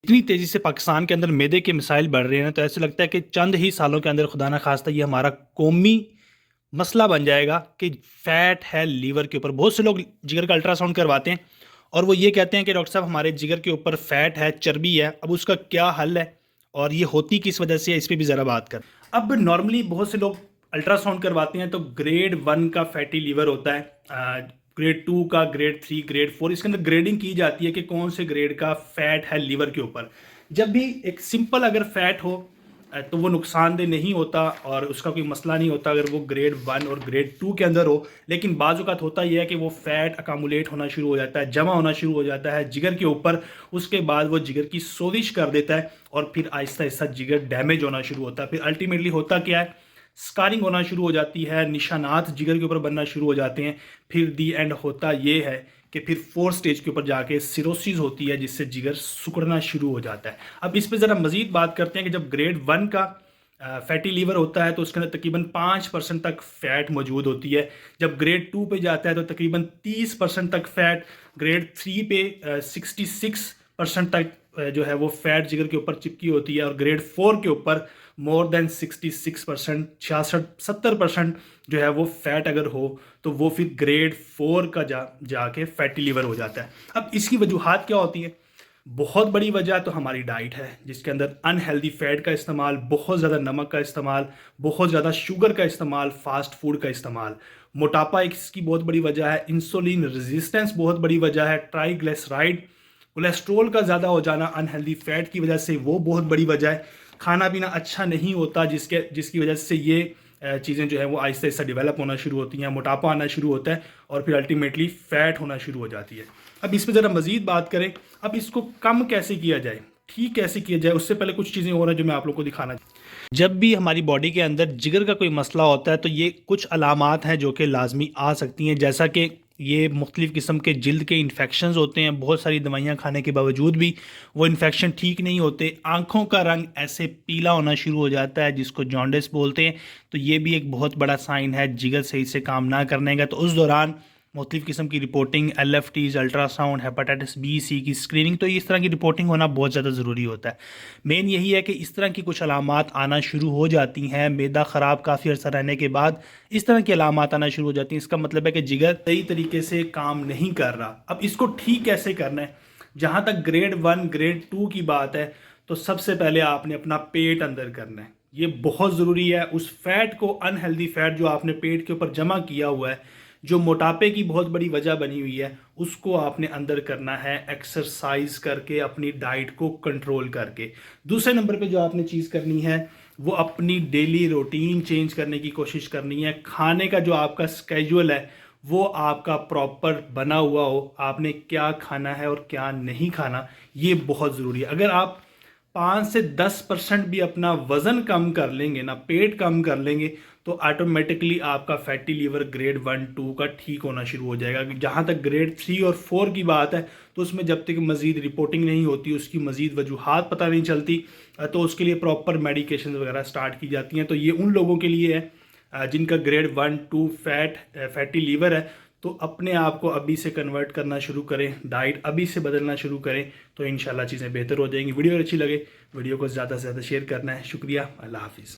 इतनी तेज़ी से पाकिस्तान के अंदर मैदे के मिसाइल बढ़ रहे हैं तो ऐसे लगता है कि चंद ही सालों के अंदर खुदा ना खास्ता ये हमारा कौमी मसला बन जाएगा कि फैट है लीवर के ऊपर। बहुत से लोग जिगर का अल्ट्रासाउंड करवाते हैं और वो ये कहते हैं कि डॉक्टर साहब हमारे जिगर के ऊपर फैट है, चर्बी है, अब उसका क्या हल है और ये होती किस वजह से है, इस पर भी ज़रा बात कर। अब नॉर्मली बहुत से लोग अल्ट्रासाउंड करवाते हैं तो ग्रेड 1 का फैटी लीवर होता है, ग्रेड 2 का, ग्रेड 3, ग्रेड 4, इसके अंदर ग्रेडिंग की जाती है कि कौन से ग्रेड का फैट है लीवर के ऊपर। जब भी एक सिंपल अगर फैट हो तो वो नुकसानदेह नहीं होता और उसका कोई मसला नहीं होता अगर वो ग्रेड 1 और ग्रेड 2 के अंदर हो। लेकिन बाज़ औक़ात होता यह है कि वो फैट अकामुलेट होना शुरू हो जाता है, जमा होना शुरू हो जाता है जिगर के ऊपर। उसके बाद वो जिगर की सोजिश कर देता है और फिर आहिस्ता आहिस्ता जिगर डैमेज होना शुरू होता है। फिर अल्टीमेटली होता क्या है, स्कारिंग होना शुरू हो जाती है, निशानात जिगर के ऊपर बनना शुरू हो जाते हैं। फिर दी एंड होता ये है कि फिर 4 स्टेज के ऊपर जाके सिरोसिस होती है जिससे जिगर सिकुड़ना शुरू हो जाता है। अब इस पे ज़रा मज़ीद बात करते हैं कि जब ग्रेड 1 का फैटी लीवर होता है तो उसके अंदर तकरीबन 5% तक फैट मौजूद होती है। जब ग्रेड 2 पे जाता है तो तकरीबन 30% तक फैट, ग्रेड 3 पे 66% तक जो है वो फैट जिगर के ऊपर चिपकी होती है और ग्रेड 4 के ऊपर मोर देन 66%, 66-70% जो है वो फैट अगर हो तो वो फिर ग्रेड 4 का जाके फैटी लीवर हो जाता है। अब इसकी वजूहात क्या होती है? बहुत बड़ी वजह तो हमारी डाइट है जिसके अंदर अनहेल्दी फैट का इस्तेमाल, बहुत ज़्यादा नमक का इस्तेमाल, बहुत ज़्यादा शुगर का इस्तेमाल, फास्ट फूड का इस्तेमाल। मोटापा एक इसकी बहुत बड़ी वजह है, इंसुलिन रेजिस्टेंस बहुत बड़ी वजह है, ट्राइग्लिसराइड, कोलेस्ट्रोल का ज़्यादा हो जाना अनहेल्दी फैट की वजह से वो बहुत बड़ी वजह है। खाना पीना अच्छा नहीं होता जिसकी वजह से ये चीज़ें जो है वो आहिस्ता आहिस्ता डेवलप होना शुरू होती हैं, मोटापा आना शुरू होता है और फिर अल्टीमेटली फ़ैट होना शुरू हो जाती है। अब इस पर ज़रा मज़ीद बात करें, अब इसको कम कैसे किया जाए, ठीक कैसे किया जाए, उससे पहले कुछ चीज़ें और हैं जो मैं आप लोग को दिखाना। जब भी हमारी बॉडी के अंदर जिगर का कोई मसला होता है तो ये कुछ अलामात हैं जो कि लाजमी आ सकती हैं, जैसा कि ये मुख्तलिफ़ किस्म के जिल्द के इन्फेक्शंस होते हैं। बहुत सारी दवाइयाँ खाने के बावजूद भी वो इन्फेक्शन ठीक नहीं होते। आँखों का रंग ऐसे पीला होना शुरू हो जाता है जिसको जॉन्डिस बोलते हैं, तो ये भी एक बहुत बड़ा साइन है जिगर सही से काम ना करने का। तो उस दौरान मुख्तलिफ़ किस्म की reporting, LFTs, ultrasound, hepatitis B C की स्क्रीनिंग, तो इस तरह की रिपोर्टिंग होना बहुत ज़्यादा ज़रूरी होता है। मेन यही है कि इस तरह की कुछ अलामात आना शुरू हो जाती हैं, मैदा ख़राब काफ़ी अर्सा रहने के बाद इस तरह की अलामात आना शुरू हो जाती हैं, इसका मतलब है कि जिगर सही तरीके से काम नहीं कर रहा। अब इसको ठीक कैसे करना है? जहाँ तक ग्रेड 1 ग्रेड 2 की बात है तो सबसे पहले आपने अपना पेट अंदर करना है, ये बहुत ज़रूरी है। उस फैट को, अनहेल्दी फैट जो आपने पेट के ऊपर जमा किया हुआ है, जो मोटापे की बहुत बड़ी वजह बनी हुई है, उसको आपने अंदर करना है एक्सरसाइज करके, अपनी डाइट को कंट्रोल करके। दूसरे नंबर पे जो आपने चीज़ करनी है वो अपनी डेली रूटीन चेंज करने की कोशिश करनी है। खाने का जो आपका स्केड्यूल है वो आपका प्रॉपर बना हुआ हो, आपने क्या खाना है और क्या नहीं खाना, ये बहुत ज़रूरी है। अगर आप 5 से 10% भी अपना वज़न कम कर लेंगे ना, पेट कम कर लेंगे, तो ऑटोमेटिकली आपका फैटी लीवर ग्रेड 1 2 का ठीक होना शुरू हो जाएगा। जहाँ तक ग्रेड 3 और 4 की बात है तो उसमें जब तक मज़ीद रिपोर्टिंग नहीं होती, उसकी मज़ीद वजूहात पता नहीं चलती, तो उसके लिए प्रॉपर मेडिकेशन वगैरह स्टार्ट की जाती हैं। तो ये उन लोगों के लिए है जिनका ग्रेड 1 2 फैटी लीवर है। तो अपने आप को अभी से कन्वर्ट करना शुरू करें, डाइट अभी से बदलना शुरू करें, तो इंशाल्लाह चीज़ें बेहतर हो जाएंगी। वीडियो अच्छी लगे वीडियो को ज़्यादा से ज़्यादा शेयर करना है। शुक्रिया, अल्लाह हाफिज़।